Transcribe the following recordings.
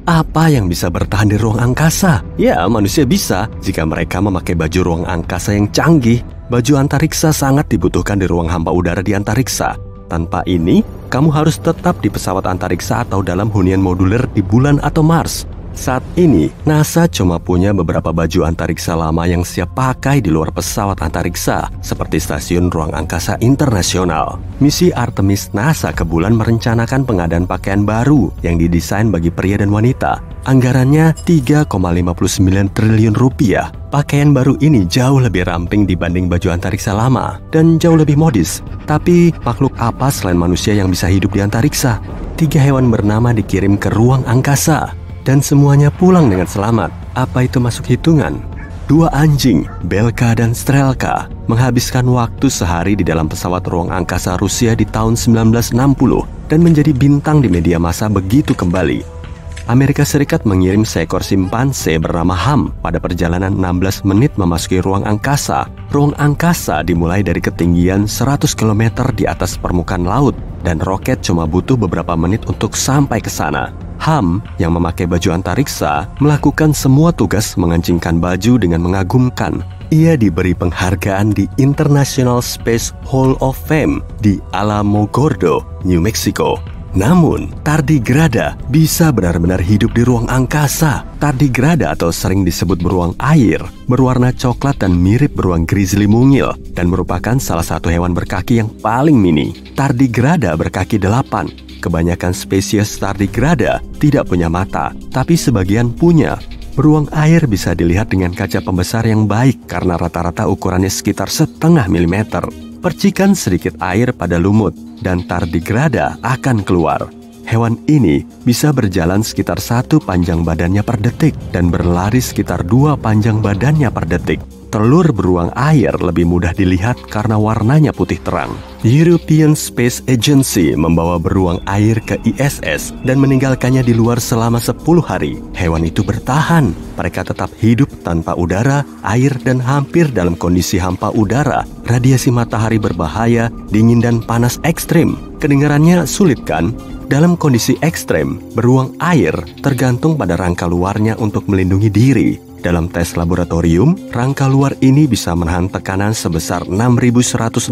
Apa yang bisa bertahan di ruang angkasa? Ya, manusia bisa jika mereka memakai baju ruang angkasa yang canggih. Baju antariksa sangat dibutuhkan di ruang hampa udara di antariksa. Tanpa ini, kamu harus tetap di pesawat antariksa atau dalam hunian moduler di bulan atau Mars. Saat ini, NASA cuma punya beberapa baju antariksa lama yang siap pakai di luar pesawat antariksa, seperti Stasiun Ruang Angkasa Internasional. Misi Artemis NASA ke bulan merencanakan pengadaan pakaian baru yang didesain bagi pria dan wanita. Anggarannya 3,59 triliun rupiah. Pakaian baru ini jauh lebih ramping dibanding baju antariksa lama dan jauh lebih modis. Tapi makhluk apa selain manusia yang bisa hidup di antariksa? 3 hewan bernama dikirim ke ruang angkasa dan semuanya pulang dengan selamat. Apa itu masuk hitungan? 2 anjing, Belka dan Strelka, menghabiskan waktu sehari di dalam pesawat ruang angkasa Rusia di tahun 1960 dan menjadi bintang di media massa begitu kembali. Amerika Serikat mengirim seekor simpanse bernama Ham pada perjalanan 16 menit memasuki ruang angkasa. Ruang angkasa dimulai dari ketinggian 100 km di atas permukaan laut dan roket cuma butuh beberapa menit untuk sampai ke sana. Ham yang memakai baju antariksa melakukan semua tugas mengancingkan baju dengan mengagumkan. Ia diberi penghargaan di International Space Hall of Fame di Alamogordo, New Mexico. Namun, tardigrada bisa benar-benar hidup di ruang angkasa. Tardigrada atau sering disebut beruang air, berwarna coklat dan mirip beruang grizzly mungil dan merupakan salah satu hewan berkaki yang paling mini. Tardigrada berkaki 8. Kebanyakan spesies tardigrada tidak punya mata, tapi sebagian punya. Beruang air bisa dilihat dengan kaca pembesar yang baik karena rata-rata ukurannya sekitar 0,5 milimeter. Percikan sedikit air pada lumut dan tardigrada akan keluar. Hewan ini bisa berjalan sekitar 1 panjang badannya per detik dan berlari sekitar 2 panjang badannya per detik. Telur beruang air lebih mudah dilihat karena warnanya putih terang. European Space Agency membawa beruang air ke ISS dan meninggalkannya di luar selama 10 hari. Hewan itu bertahan. Mereka tetap hidup tanpa udara, air, dan hampir dalam kondisi hampa udara. Radiasi matahari berbahaya, dingin, dan panas ekstrim. Kedengarannya sulit kan? Dalam kondisi ekstrem, beruang air tergantung pada rangka luarnya untuk melindungi diri. Dalam tes laboratorium, rangka luar ini bisa menahan tekanan sebesar 6.116,7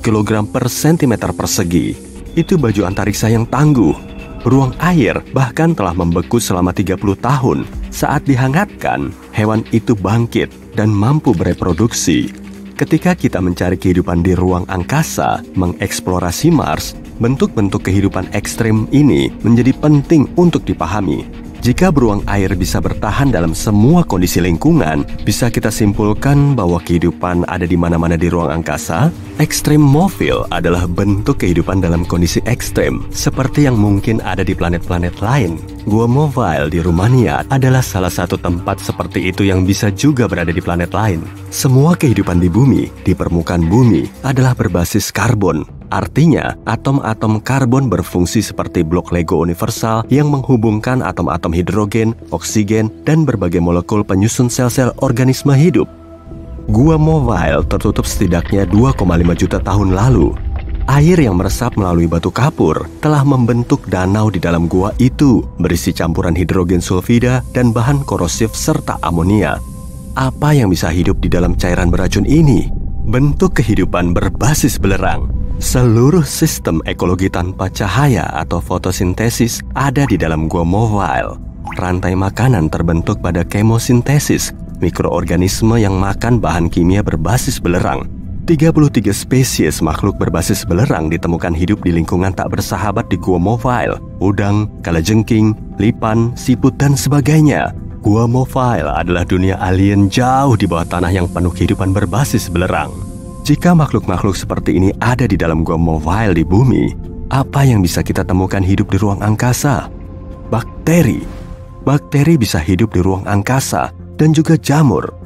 kg per cm persegi. Itu baju antariksa yang tangguh. Beruang air bahkan telah membeku selama 30 tahun. Saat dihangatkan, hewan itu bangkit dan mampu bereproduksi. Ketika kita mencari kehidupan di ruang angkasa, mengeksplorasi Mars, bentuk-bentuk kehidupan ekstrem ini menjadi penting untuk dipahami. Jika beruang air bisa bertahan dalam semua kondisi lingkungan, bisa kita simpulkan bahwa kehidupan ada di mana-mana di ruang angkasa. Extremophiles adalah bentuk kehidupan dalam kondisi ekstrem, seperti yang mungkin ada di planet-planet lain. Gua Mobile di Rumania adalah salah satu tempat seperti itu yang bisa juga berada di planet lain. Semua kehidupan di bumi, di permukaan bumi, adalah berbasis karbon. Artinya, atom-atom karbon berfungsi seperti blok Lego universal yang menghubungkan atom-atom hidrogen, oksigen, dan berbagai molekul penyusun sel-sel organisme hidup. Gua Mobile tertutup setidaknya 2,5 juta tahun lalu. Air yang meresap melalui batu kapur telah membentuk danau di dalam gua itu, berisi campuran hidrogen sulfida dan bahan korosif serta amonia. Apa yang bisa hidup di dalam cairan beracun ini? Bentuk kehidupan berbasis belerang. Seluruh sistem ekologi tanpa cahaya atau fotosintesis ada di dalam Gua Mobile. Rantai makanan terbentuk pada kemosintesis, mikroorganisme yang makan bahan kimia berbasis belerang. 33 spesies makhluk berbasis belerang ditemukan hidup di lingkungan tak bersahabat di Gua Mobile. Udang, kalajengking, lipan, siput, dan sebagainya. Gua Mobile adalah dunia alien jauh di bawah tanah yang penuh kehidupan berbasis belerang. Jika makhluk-makhluk seperti ini ada di dalam Gua Mobile di bumi, apa yang bisa kita temukan hidup di ruang angkasa? Bakteri. Bakteri bisa hidup di ruang angkasa dan juga jamur.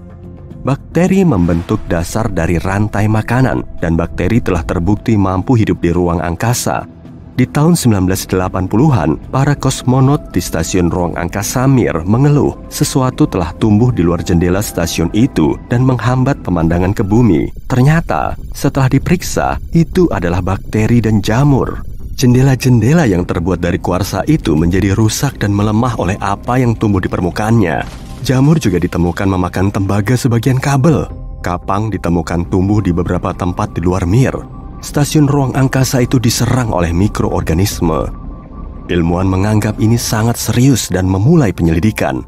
Bakteri membentuk dasar dari rantai makanan dan bakteri telah terbukti mampu hidup di ruang angkasa. Di tahun 1980-an, para kosmonot di stasiun ruang angkasa Mir mengeluh sesuatu telah tumbuh di luar jendela stasiun itu dan menghambat pemandangan ke bumi. Ternyata, setelah diperiksa, itu adalah bakteri dan jamur. Jendela-jendela yang terbuat dari kuarsa itu menjadi rusak dan melemah oleh apa yang tumbuh di permukaannya. Jamur juga ditemukan memakan tembaga sebagian kabel. Kapang ditemukan tumbuh di beberapa tempat di luar Mir. Stasiun ruang angkasa itu diserang oleh mikroorganisme. Ilmuwan menganggap ini sangat serius dan memulai penyelidikan.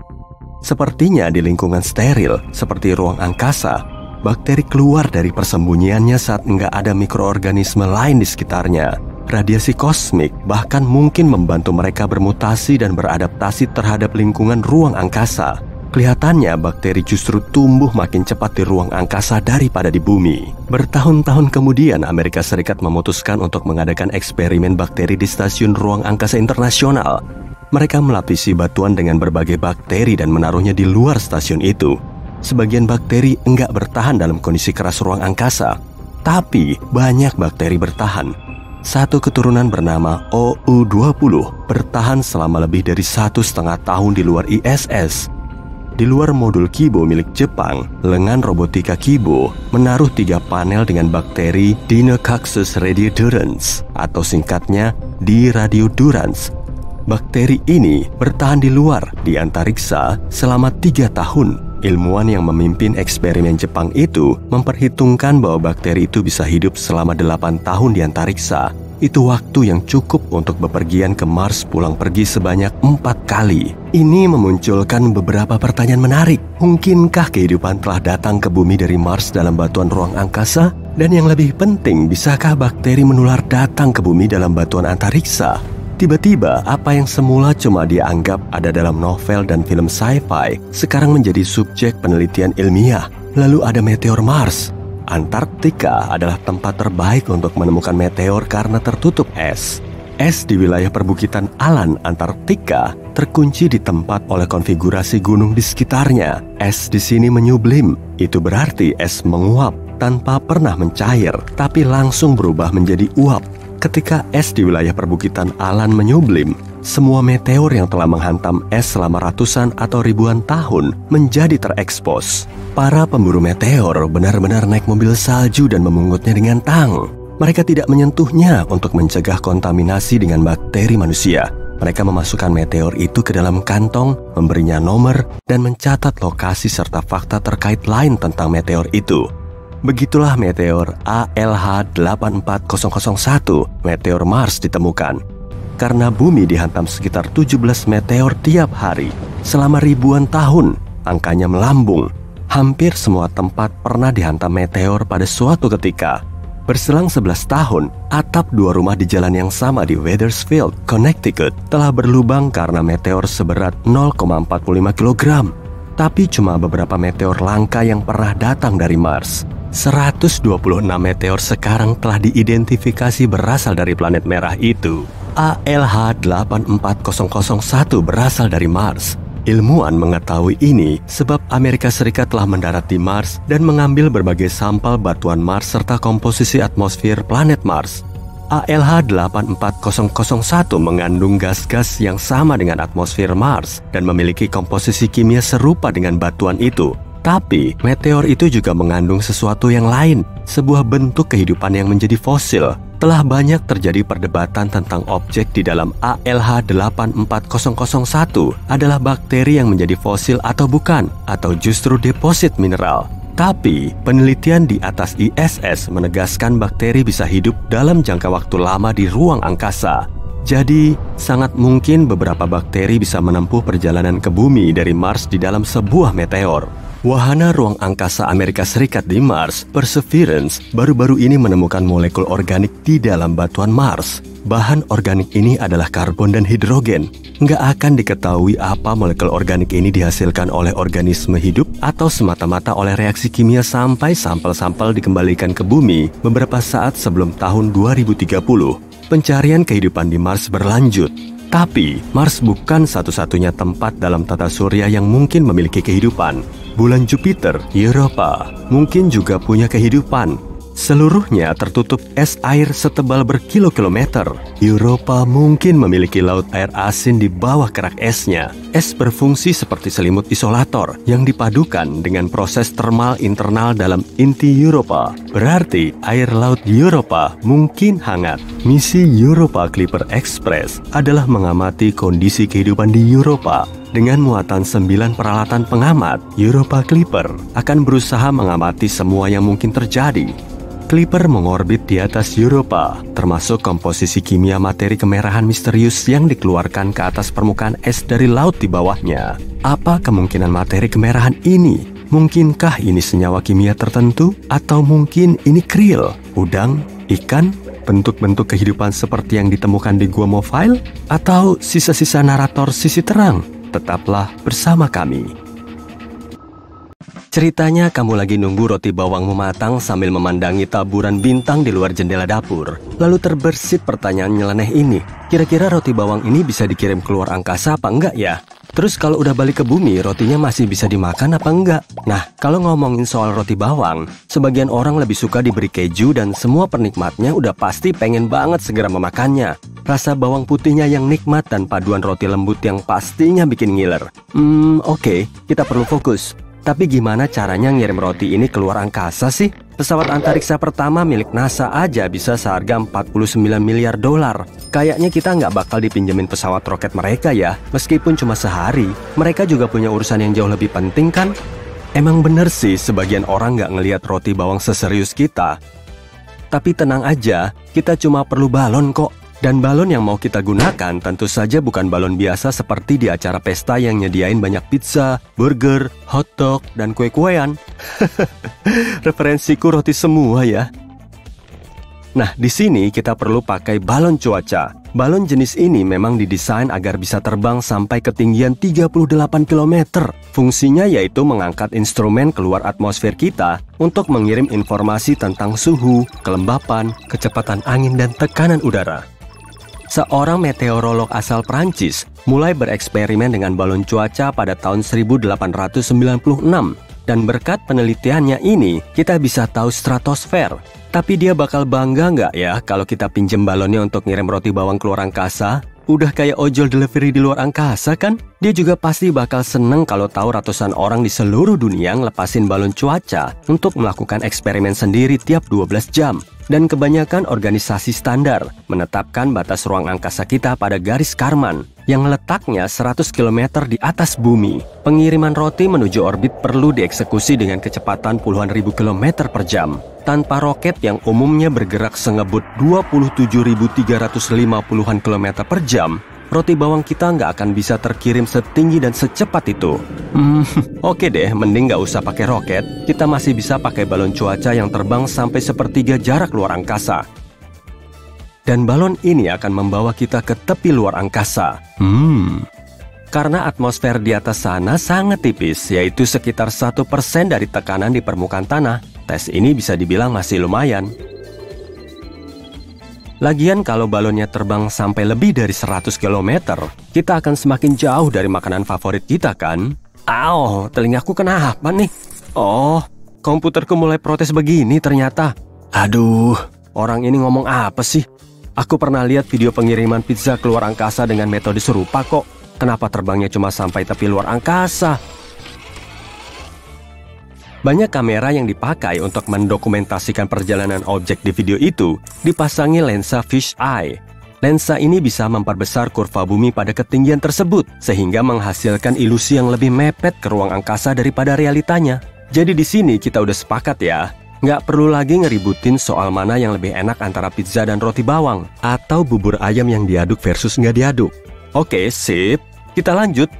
Sepertinya di lingkungan steril seperti ruang angkasa, bakteri keluar dari persembunyiannya saat nggak ada mikroorganisme lain di sekitarnya. Radiasi kosmik bahkan mungkin membantu mereka bermutasi dan beradaptasi terhadap lingkungan ruang angkasa. Kelihatannya bakteri justru tumbuh makin cepat di ruang angkasa daripada di bumi. Bertahun-tahun kemudian Amerika Serikat memutuskan untuk mengadakan eksperimen bakteri di Stasiun Ruang Angkasa Internasional. Mereka melapisi batuan dengan berbagai bakteri dan menaruhnya di luar stasiun itu. Sebagian bakteri enggak bertahan dalam kondisi keras ruang angkasa, tapi banyak bakteri bertahan. Satu keturunan bernama OU20 bertahan selama lebih dari 1,5 tahun di luar ISS. Di luar modul Kibo milik Jepang, lengan robotika Kibo menaruh 3 panel dengan bakteri Deinococcus radiodurans atau singkatnya D-radiodurans. Bakteri ini bertahan di luar di antariksa selama 3 tahun. Ilmuwan yang memimpin eksperimen Jepang itu memperhitungkan bahwa bakteri itu bisa hidup selama 8 tahun di antariksa. Itu waktu yang cukup untuk bepergian ke Mars pulang pergi sebanyak 4 kali. Ini memunculkan beberapa pertanyaan menarik. Mungkinkah kehidupan telah datang ke bumi dari Mars dalam batuan ruang angkasa? Dan yang lebih penting, bisakah bakteri menular datang ke bumi dalam batuan antariksa? Tiba-tiba, apa yang semula cuma dianggap ada dalam novel dan film sci-fi sekarang menjadi subjek penelitian ilmiah. Lalu ada meteor Mars. Antarktika adalah tempat terbaik untuk menemukan meteor karena tertutup es. Es di wilayah perbukitan Alan, Antarktika, terkunci di tempat oleh konfigurasi gunung di sekitarnya. Es di sini menyublim. Itu berarti es menguap tanpa pernah mencair, tapi langsung berubah menjadi uap. Ketika es di wilayah perbukitan Alan menyublim, semua meteor yang telah menghantam es selama ratusan atau ribuan tahun menjadi terekspos. Para pemburu meteor benar-benar naik mobil salju dan memungutnya dengan tang. Mereka tidak menyentuhnya untuk mencegah kontaminasi dengan bakteri manusia. Mereka memasukkan meteor itu ke dalam kantong, memberinya nomor, dan mencatat lokasi serta fakta terkait lain tentang meteor itu. Begitulah meteor ALH84001, meteor Mars ditemukan. Karena bumi dihantam sekitar 17 meteor tiap hari, selama ribuan tahun, angkanya melambung. Hampir semua tempat pernah dihantam meteor pada suatu ketika. Berselang 11 tahun, atap 2 rumah di jalan yang sama di Wethersfield, Connecticut, telah berlubang karena meteor seberat 0,45 kg. Tapi cuma beberapa meteor langka yang pernah datang dari Mars. 126 meteor sekarang telah diidentifikasi berasal dari planet merah itu. ALH84001 berasal dari Mars. Ilmuwan mengetahui ini sebab Amerika Serikat telah mendarat di Mars dan mengambil berbagai sampel batuan Mars serta komposisi atmosfer planet Mars. ALH84001 mengandung gas-gas yang sama dengan atmosfer Mars dan memiliki komposisi kimia serupa dengan batuan itu. Tapi, meteor itu juga mengandung sesuatu yang lain, sebuah bentuk kehidupan yang menjadi fosil. Telah banyak terjadi perdebatan tentang objek di dalam ALH84001 adalah bakteri yang menjadi fosil atau bukan, atau justru deposit mineral. Tapi, penelitian di atas ISS menegaskan bakteri bisa hidup dalam jangka waktu lama di ruang angkasa. Jadi, sangat mungkin beberapa bakteri bisa menempuh perjalanan ke bumi dari Mars di dalam sebuah meteor. Wahana ruang angkasa Amerika Serikat di Mars, Perseverance, baru-baru ini menemukan molekul organik di dalam batuan Mars. Bahan organik ini adalah karbon dan hidrogen. Nggak akan diketahui apa molekul organik ini dihasilkan oleh organisme hidup atau semata-mata oleh reaksi kimia sampai sampel-sampel dikembalikan ke bumi beberapa saat sebelum tahun 2030. Pencarian kehidupan di Mars berlanjut. Tapi, Mars bukan satu-satunya tempat dalam tata surya yang mungkin memiliki kehidupan. Bulan Jupiter, Europa, mungkin juga punya kehidupan. Seluruhnya tertutup es air setebal berkilo-kilometer. Europa mungkin memiliki laut air asin di bawah kerak esnya. Es berfungsi seperti selimut isolator yang dipadukan dengan proses termal internal dalam inti Europa. Berarti air laut Europa mungkin hangat. Misi Europa Clipper Express adalah mengamati kondisi kehidupan di Europa. Dengan muatan 9 peralatan pengamat, Europa Clipper akan berusaha mengamati semua yang mungkin terjadi. Clipper mengorbit di atas Europa, termasuk komposisi kimia materi kemerahan misterius yang dikeluarkan ke atas permukaan es dari laut di bawahnya. Apa kemungkinan materi kemerahan ini? Mungkinkah ini senyawa kimia tertentu? Atau mungkin ini krill, udang, ikan, bentuk-bentuk kehidupan seperti yang ditemukan di Gua Mobile? Atau sisa-sisa narator sisi terang? Tetaplah bersama kami. Ceritanya kamu lagi nunggu roti bawangmu matang sambil memandangi taburan bintang di luar jendela dapur. Lalu terbersit pertanyaan nyeleneh ini. Kira-kira roti bawang ini bisa dikirim keluar angkasa apa enggak ya? Terus kalau udah balik ke bumi, rotinya masih bisa dimakan apa enggak? Nah, kalau ngomongin soal roti bawang, sebagian orang lebih suka diberi keju dan semua penikmatnya udah pasti pengen banget segera memakannya. Rasa bawang putihnya yang nikmat dan paduan roti lembut yang pastinya bikin ngiler. Oke, kita perlu fokus. Tapi gimana caranya ngirim roti ini keluar angkasa sih? Pesawat antariksa pertama milik NASA aja bisa seharga 49 miliar dolar. Kayaknya kita nggak bakal dipinjemin pesawat roket mereka ya. Meskipun cuma sehari, mereka juga punya urusan yang jauh lebih penting kan? Emang bener sih sebagian orang nggak ngelihat roti bawang seserius kita. Tapi tenang aja, kita cuma perlu balon kok. Dan balon yang mau kita gunakan tentu saja bukan balon biasa seperti di acara pesta yang nyediain banyak pizza, burger, hotdog, dan kue-kuean. Referensiku roti semua ya. Nah, di sini kita perlu pakai balon cuaca. Balon jenis ini memang didesain agar bisa terbang sampai ketinggian 38 km. Fungsinya yaitu mengangkat instrumen keluar atmosfer kita untuk mengirim informasi tentang suhu, kelembapan, kecepatan angin, dan tekanan udara. Seorang meteorolog asal Prancis mulai bereksperimen dengan balon cuaca pada tahun 1896. Dan berkat penelitiannya ini, kita bisa tahu stratosfer. Tapi dia bakal bangga nggak ya kalau kita pinjem balonnya untuk ngirim roti bawang keluar angkasa? Udah kayak ojol delivery di luar angkasa kan? Dia juga pasti bakal seneng kalau tahu ratusan orang di seluruh dunia ngelepasin balon cuaca untuk melakukan eksperimen sendiri tiap 12 jam. Dan kebanyakan organisasi standar menetapkan batas ruang angkasa kita pada garis Kármán yang letaknya 100 km di atas bumi. Pengiriman roti menuju orbit perlu dieksekusi dengan kecepatan puluhan ribu kilometer per jam. Tanpa roket yang umumnya bergerak sengebut 27.350-an km per jam, roti bawang kita nggak akan bisa terkirim setinggi dan secepat itu. Oke deh, mending nggak usah pakai roket. Kita masih bisa pakai balon cuaca yang terbang sampai sepertiga jarak luar angkasa. Dan balon ini akan membawa kita ke tepi luar angkasa. Karena atmosfer di atas sana sangat tipis, yaitu sekitar 1% dari tekanan di permukaan tanah. Tes ini bisa dibilang masih lumayan. Lagian kalau balonnya terbang sampai lebih dari 100 km, kita akan semakin jauh dari makanan favorit kita kan? Au, telingaku kenapa nih? Oh, komputerku mulai protes begini ternyata. Aduh, orang ini ngomong apa sih? Aku pernah lihat video pengiriman pizza keluar angkasa dengan metode serupa kok. Kenapa terbangnya cuma sampai tepi luar angkasa? Banyak kamera yang dipakai untuk mendokumentasikan perjalanan objek di video itu dipasangi lensa fish eye. Lensa ini bisa memperbesar kurva bumi pada ketinggian tersebut, sehingga menghasilkan ilusi yang lebih mepet ke ruang angkasa daripada realitanya. Jadi di sini kita udah sepakat ya, nggak perlu lagi ngeributin soal mana yang lebih enak antara pizza dan roti bawang, atau bubur ayam yang diaduk versus nggak diaduk. Oke, sip, kita lanjut.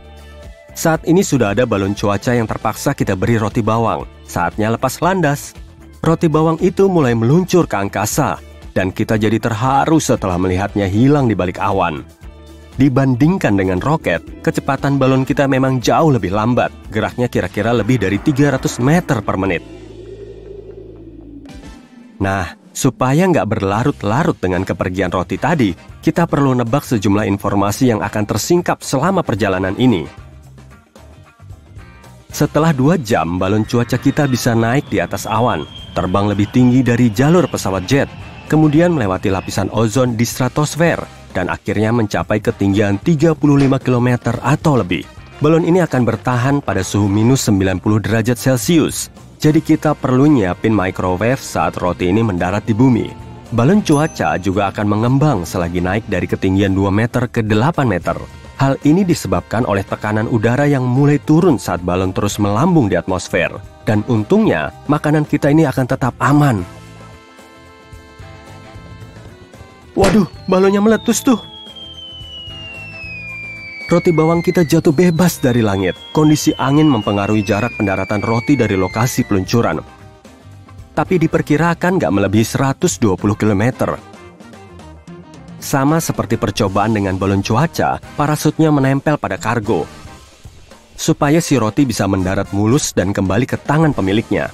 Saat ini sudah ada balon cuaca yang terpaksa kita beri roti bawang. Saatnya lepas landas. Roti bawang itu mulai meluncur ke angkasa, dan kita jadi terharu setelah melihatnya hilang di balik awan. Dibandingkan dengan roket, kecepatan balon kita memang jauh lebih lambat. Geraknya kira-kira lebih dari 300 meter per menit. Nah, supaya nggak berlarut-larut dengan kepergian roti tadi, kita perlu nebak sejumlah informasi yang akan tersingkap selama perjalanan ini. Setelah 2 jam, balon cuaca kita bisa naik di atas awan. terbang lebih tinggi dari jalur pesawat jet, kemudian melewati lapisan ozon di stratosfer, dan akhirnya mencapai ketinggian 35 km atau lebih. Balon ini akan bertahan pada suhu minus 90 derajat Celcius. Jadi kita perlu nyiapin microwave saat roti ini mendarat di bumi. Balon cuaca juga akan mengembang selagi naik dari ketinggian 2 meter ke 8 meter. Hal ini disebabkan oleh tekanan udara yang mulai turun saat balon terus melambung di atmosfer. Dan untungnya, makanan kita ini akan tetap aman. Waduh, balonnya meletus tuh. Roti bawang kita jatuh bebas dari langit. Kondisi angin mempengaruhi jarak pendaratan roti dari lokasi peluncuran. Tapi diperkirakan nggak melebihi 120 km. Sama seperti percobaan dengan balon cuaca, parasutnya menempel pada kargo, supaya si roti bisa mendarat mulus dan kembali ke tangan pemiliknya.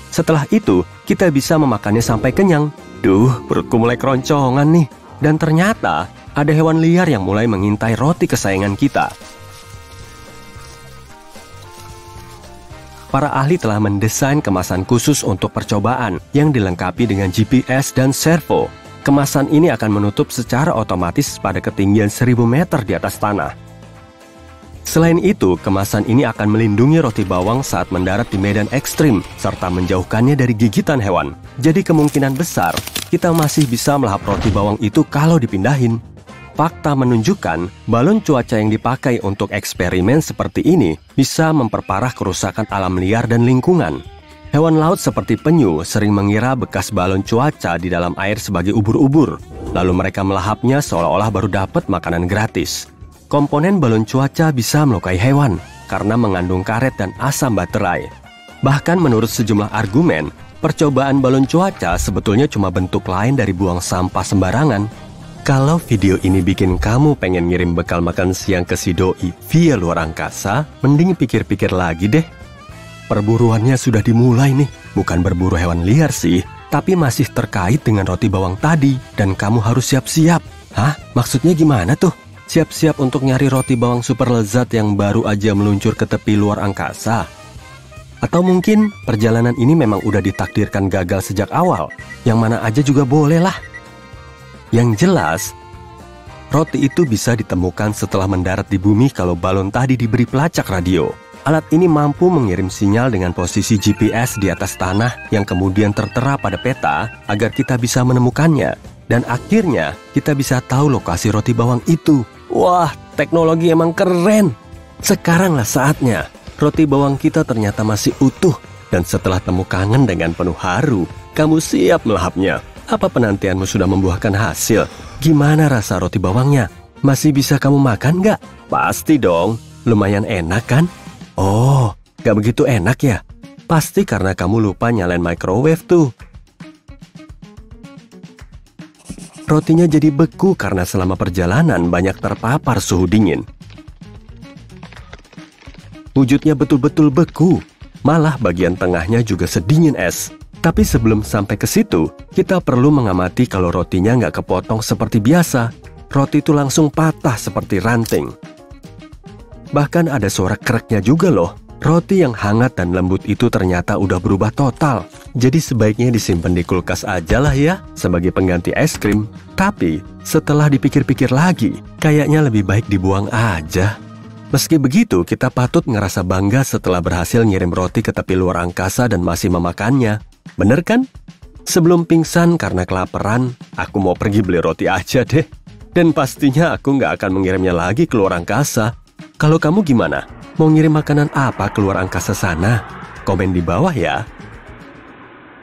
Setelah itu, kita bisa memakannya sampai kenyang. Duh, perutku mulai keroncongan nih. Dan ternyata, ada hewan liar yang mulai mengintai roti kesayangan kita. Para ahli telah mendesain kemasan khusus untuk percobaan yang dilengkapi dengan GPS dan servo. Kemasan ini akan menutup secara otomatis pada ketinggian 1000 meter di atas tanah. Selain itu, kemasan ini akan melindungi roti bawang saat mendarat di medan ekstrim, serta menjauhkannya dari gigitan hewan. Jadi kemungkinan besar, kita masih bisa melahap roti bawang itu kalau dipindahin. Fakta menunjukkan, balon cuaca yang dipakai untuk eksperimen seperti ini bisa memperparah kerusakan alam liar dan lingkungan. Hewan laut seperti penyu sering mengira bekas balon cuaca di dalam air sebagai ubur-ubur. Lalu mereka melahapnya seolah-olah baru dapat makanan gratis. Komponen balon cuaca bisa melukai hewan karena mengandung karet dan asam baterai. Bahkan menurut sejumlah argumen, percobaan balon cuaca sebetulnya cuma bentuk lain dari buang sampah sembarangan. Kalau video ini bikin kamu pengen ngirim bekal makan siang ke si doi via luar angkasa, mending pikir-pikir lagi deh. Perburuannya sudah dimulai nih, bukan berburu hewan liar sih, tapi masih terkait dengan roti bawang tadi, dan kamu harus siap-siap. Hah? Maksudnya gimana tuh? Siap-siap untuk nyari roti bawang super lezat yang baru aja meluncur ke tepi luar angkasa? Atau mungkin perjalanan ini memang udah ditakdirkan gagal sejak awal, yang mana aja juga boleh lah. Yang jelas, roti itu bisa ditemukan setelah mendarat di bumi kalau balon tadi diberi pelacak radio. Alat ini mampu mengirim sinyal dengan posisi GPS di atas tanah yang kemudian tertera pada peta agar kita bisa menemukannya. Dan akhirnya, kita bisa tahu lokasi roti bawang itu. Wah, teknologi emang keren! Sekaranglah saatnya. Roti bawang kita ternyata masih utuh. Dan setelah temu kangen dengan penuh haru, kamu siap melahapnya. Apa penantianmu sudah membuahkan hasil? Gimana rasa roti bawangnya? Masih bisa kamu makan nggak? Pasti dong, lumayan enak kan? Oh, nggak begitu enak ya? Pasti karena kamu lupa nyalain microwave tuh. Rotinya jadi beku karena selama perjalanan banyak terpapar suhu dingin. Wujudnya betul-betul beku, malah bagian tengahnya juga sedingin es. Tapi sebelum sampai ke situ, kita perlu mengamati kalau rotinya nggak kepotong seperti biasa. Roti itu langsung patah seperti ranting. Bahkan ada suara kreknya juga loh. Roti yang hangat dan lembut itu ternyata udah berubah total. Jadi sebaiknya disimpan di kulkas aja lah ya, sebagai pengganti es krim. Tapi setelah dipikir-pikir lagi, kayaknya lebih baik dibuang aja. Meski begitu, kita patut ngerasa bangga setelah berhasil ngirim roti ke tepi luar angkasa dan masih memakannya. Bener kan? Sebelum pingsan karena kelaparan, aku mau pergi beli roti aja deh. Dan pastinya aku nggak akan mengirimnya lagi ke luar angkasa. Kalau kamu gimana? Mau ngirim makanan apa ke luar angkasa sana? Komen di bawah ya.